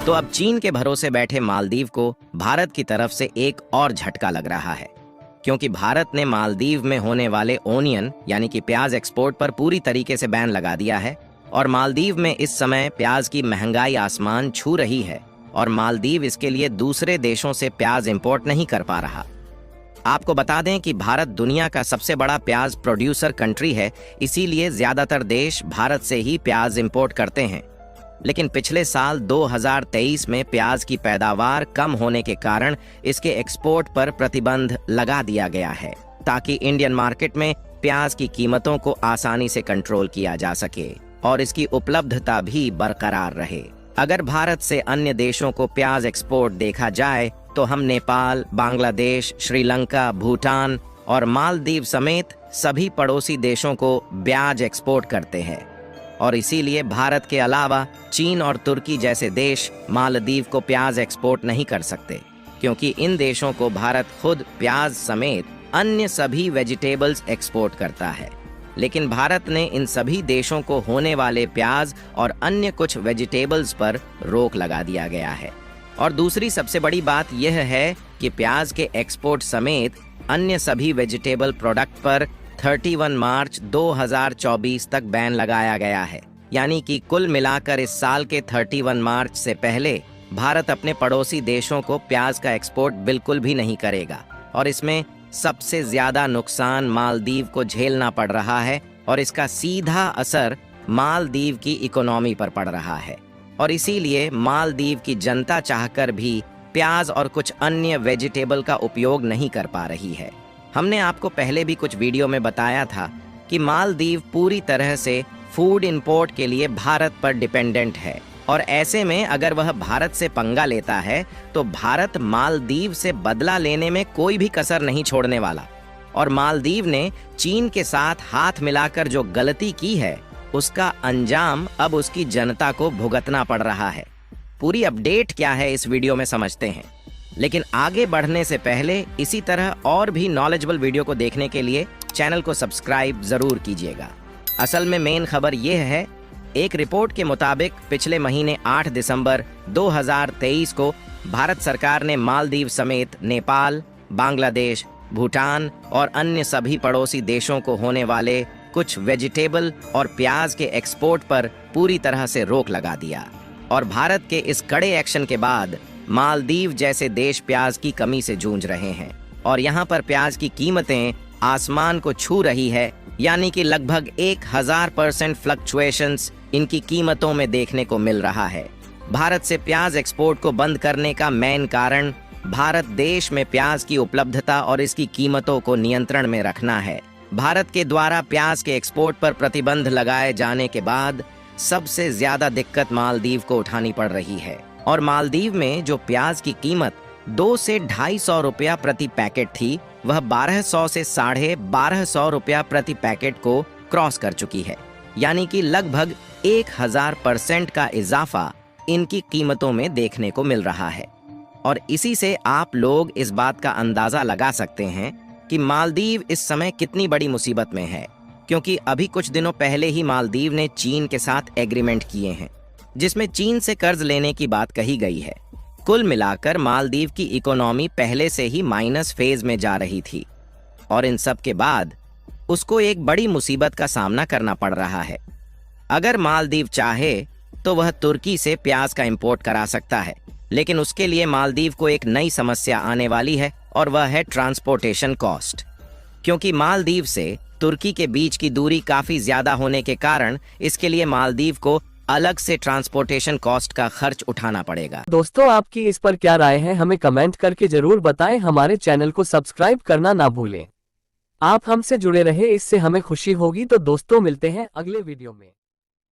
तो अब चीन के भरोसे बैठे मालदीव को भारत की तरफ से एक और झटका लग रहा है, क्योंकि भारत ने मालदीव में होने वाले ओनियन यानी कि प्याज एक्सपोर्ट पर पूरी तरीके से बैन लगा दिया है। और मालदीव में इस समय प्याज की महंगाई आसमान छू रही है और मालदीव इसके लिए दूसरे देशों से प्याज इंपोर्ट नहीं कर पा रहा। आपको बता दें कि भारत दुनिया का सबसे बड़ा प्याज प्रोड्यूसर कंट्री है, इसीलिए ज्यादातर देश भारत से ही प्याज इंपोर्ट करते हैं। लेकिन पिछले साल 2023 में प्याज की पैदावार कम होने के कारण इसके एक्सपोर्ट पर प्रतिबंध लगा दिया गया है, ताकि इंडियन मार्केट में प्याज की कीमतों को आसानी से कंट्रोल किया जा सके और इसकी उपलब्धता भी बरकरार रहे। अगर भारत से अन्य देशों को प्याज एक्सपोर्ट देखा जाए तो हम नेपाल, बांग्लादेश, श्रीलंका, भूटान और मालदीव समेत सभी पड़ोसी देशों को प्याज एक्सपोर्ट करते हैं और इसीलिए भारत के अलावा चीन और तुर्की जैसे देश मालदीव को प्याज एक्सपोर्ट नहीं कर सकते, क्योंकि इन देशों को भारत खुद प्याज समेत अन्य सभी वेजिटेबल्स एक्सपोर्ट करता है। लेकिन भारत ने इन सभी देशों को होने वाले प्याज और अन्य कुछ वेजिटेबल्स पर रोक लगा दिया गया है। और दूसरी सबसे बड़ी बात यह है कि प्याज के एक्सपोर्ट समेत अन्य सभी वेजिटेबल प्रोडक्ट पर 31 मार्च 2024 तक बैन लगाया गया है। यानी कि कुल मिलाकर इस साल के 31 मार्च से पहले भारत अपने पड़ोसी देशों को प्याज का एक्सपोर्ट बिल्कुल भी नहीं करेगा। और इसमें सबसे ज्यादा नुकसान मालदीव को झेलना पड़ रहा है और इसका सीधा असर मालदीव की इकोनॉमी पर पड़ रहा है। और इसीलिए मालदीव की जनता चाहकर भी प्याज और कुछ अन्य वेजिटेबल का उपयोग नहीं कर पा रही है। हमने आपको पहले भी कुछ वीडियो में बताया था कि मालदीव पूरी तरह से फूड इंपोर्ट के लिए भारत पर डिपेंडेंट है और ऐसे में अगर वह भारत से पंगा लेता है तो भारत मालदीव से बदला लेने में कोई भी कसर नहीं छोड़ने वाला। और मालदीव ने चीन के साथ हाथ मिलाकर जो गलती की है उसका अंजाम अब उसकी जनता को भुगतना पड़ रहा है। पूरी अपडेट क्या है इस वीडियो में समझते हैं, लेकिन आगे बढ़ने से पहले इसी तरह और भी नॉलेजेबल वीडियो को देखने के लिए चैनल को सब्सक्राइब जरूर कीजिएगा। असल में मेन खबर यह है, एक रिपोर्ट के मुताबिक पिछले महीने 8 दिसंबर 2023 को भारत सरकार ने मालदीव समेत नेपाल, बांग्लादेश, भूटान और अन्य सभी पड़ोसी देशों को होने वाले कुछ वेजिटेबल और प्याज के एक्सपोर्ट पर पूरी तरह से रोक लगा दिया। और भारत के इस कड़े एक्शन के बाद मालदीव जैसे देश प्याज की कमी से जूझ रहे हैं और यहाँ पर प्याज की कीमतें आसमान को छू रही है, यानी कि लगभग 1000% फ्लक्चुएशंस इनकी कीमतों में देखने को मिल रहा है। भारत से प्याज एक्सपोर्ट को बंद करने का मेन कारण भारत देश में प्याज की उपलब्धता और इसकी कीमतों को नियंत्रण में रखना है। भारत के द्वारा प्याज के एक्सपोर्ट पर प्रतिबंध लगाए जाने के बाद सबसे ज्यादा दिक्कत मालदीव को उठानी पड़ रही है और मालदीव में जो प्याज की कीमत 2 से 250 रुपया प्रति पैकेट थी, वह 1200 से 1250 रुपया प्रति पैकेट को क्रॉस कर चुकी है। यानी कि लगभग 1000% का इजाफा इनकी कीमतों में देखने को मिल रहा है। और इसी से आप लोग इस बात का अंदाजा लगा सकते हैं कि मालदीव इस समय कितनी बड़ी मुसीबत में है, क्योंकि अभी कुछ दिनों पहले ही मालदीव ने चीन के साथ एग्रीमेंट किए हैं जिसमें चीन से कर्ज लेने की बात कही गई है। कुल मिलाकर मालदीव की इकोनॉमी पहले से ही माइनस फेज में जा रही थी और इन सब के बाद उसको एक बड़ी मुसीबत का सामना करना पड़ रहा है। अगर मालदीव चाहे तो वह तुर्की से प्याज का इंपोर्ट करा सकता है, लेकिन उसके लिए मालदीव को एक नई समस्या आने वाली है और वह है ट्रांसपोर्टेशन कॉस्ट, क्योंकि मालदीव से तुर्की के बीच की दूरी काफी ज्यादा होने के कारण इसके लिए मालदीव को अलग से ट्रांसपोर्टेशन कॉस्ट का खर्च उठाना पड़ेगा। दोस्तों, आपकी इस पर क्या राय है हमें कमेंट करके जरूर बताएं। हमारे चैनल को सब्सक्राइब करना ना भूलें। आप हमसे जुड़े रहे, इससे हमें खुशी होगी। तो दोस्तों, मिलते हैं अगले वीडियो में।